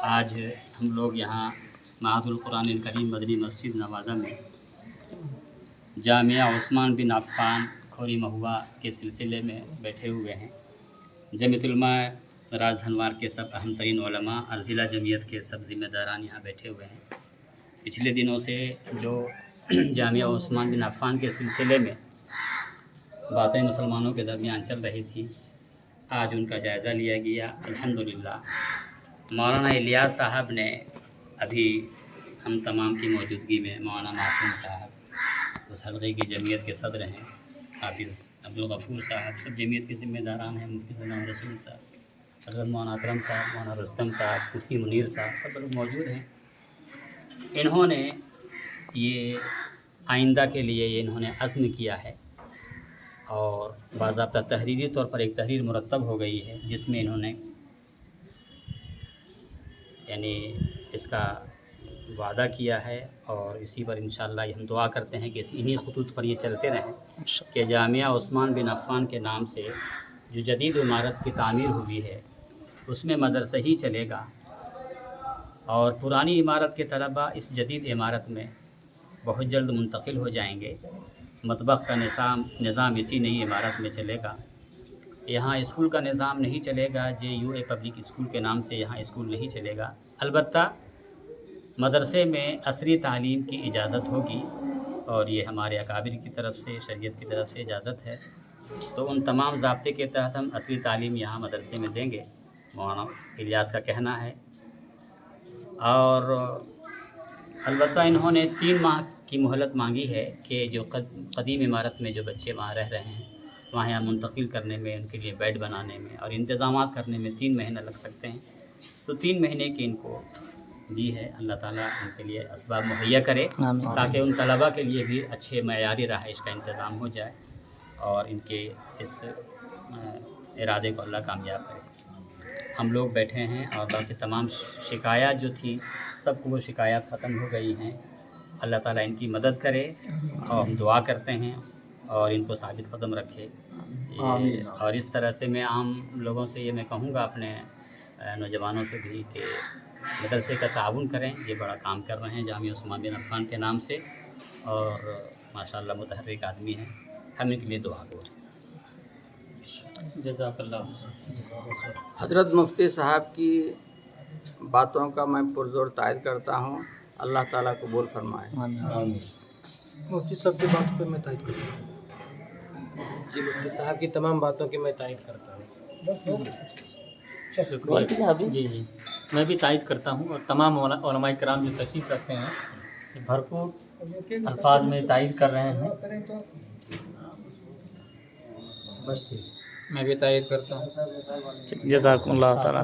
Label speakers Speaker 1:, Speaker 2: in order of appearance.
Speaker 1: आज हम लोग यहाँ महादुल कुरान करीम मदनी मस्जिद नवादा में जामिया उस्मान बिन अफ़्फ़ान खोरी महुआ के सिलसिले में बैठे हुए हैं। जमीयत उलमा राजधनवार के सब अहम तरीन उलमा और ज़िला जमीयत के सब ज़िम्मेदारान यहाँ बैठे हुए हैं। पिछले दिनों से जो जामिया उस्मान बिन अफ़्फ़ान के सिलसिले में बातें मुसलमानों के दरमियान चल रही थी, आज उनका जायज़ा लिया गया। अल्हम्दुलिल्लाह मौलाना इलियास साहब ने अभी हम तमाम की मौजूदगी में मौलाना मासूम साहब उस हल्के की जमीयत के सदर हैं, हाफिज़ अब्दुल गफ़ूर साहब सब जमीयत के ज़िम्मेदारान हैं, मुफ्ती ग़ुलाम रसूल साहब, हज़रत मौलाना अकरम साहब, मौलाना रुस्तम साहब, मुफ्ती मुनीर साहब, सब लोग मौजूद हैं। इन्होंने ये आइंदा के लिए ये इन्होंने अज़्म किया है और बाज़ाब्ता तहरीरी तौर पर एक तहरीर मुरतब हो गई है, जिसमें इन्होंने यानी इसका वादा किया है और इसी पर इंशाअल्लाह हम दुआ करते हैं कि इन्हीं ख़ुतूत पर ये चलते रहें कि जामिया उस्मान बिन अफ़्फ़ान के नाम से जो जदीद इमारत की तामीर हुई है उसमें मदरसा ही चलेगा और पुरानी इमारत के तलबा इस जदीद इमारत में बहुत जल्द मुंतकिल हो जाएंगे। मतबख़ का निज़ाम इसी नई इमारत में चलेगा। यहाँ स्कूल का निज़ाम नहीं चलेगा, JUA पब्लिक स्कूल के नाम से यहाँ स्कूल नहीं चलेगा। अलबत्ता मदरसे में असरी तालीम की इजाज़त होगी और ये हमारे अकाबिर की तरफ से, शरीयत की तरफ से इजाज़त है, तो उन तमाम ज़ाब्ते के तहत हम असरी तालीम यहाँ मदरसे में देंगे, मौलाना इलियास का कहना है। और अलबत्ता इन्होंने 3 माह की मोहलत मांगी है कि जो कदीम इमारत में जो बच्चे वहाँ रह रहे हैं वहाँ यहाँ मुंतकिल करने में, उनके लिए बेड बनाने में और इंतज़ामात करने में 3 महीने लग सकते हैं, तो 3 महीने की इनको दी है। अल्लाह ताला उनके लिए असबाब मुहैया करे ताकि उन तलबा के लिए भी अच्छे मयारी रहाइश का इंतज़ाम हो जाए और इनके इस इरादे को अल्लाह कामयाब करे। हम लोग बैठे हैं और बाकी तमाम शिकायत जो थी सबको वो शिकायत ख़त्म हो गई हैं। अल्लाह ताला इनकी मदद करे और हम दुआ करते हैं और इनको साबित कदम रखे। और इस तरह से मैं आम लोगों से ये मैं कहूँगा अपने नौजवानों से भी कि मदरसे का ताउन करें, ये बड़ा काम कर रहे हैं जामिया उस्मान बिन अफ़्फ़ान के नाम से और माशाअल्लाह मुतहर्रिक आदमी हैं, हम इनके लिए दुआ करें। जज़ाकल्लाह।
Speaker 2: हज़रत मुफ्ती साहब की बातों का मैं पुरज़ोर तायद करता हूँ, अल्लाह ताला कबूल फरमाए।
Speaker 3: मुफ्ती साहब की बातों पे मैं तायद करता हूँ। जी, मुफ्ती साहब की तमाम बातों की मैं तायद करता हूँ।
Speaker 1: जी, मैं भी तायद करता हूँ और तमाम उलमा किराम जो तशरीफ़ रखते हैं भरपूर अल्फाज में तायद कर रहे हैं।
Speaker 2: बस ठीक,
Speaker 3: मैं भी तायद करता हूँ।
Speaker 1: जज़ाकुमुल्लाह ताला।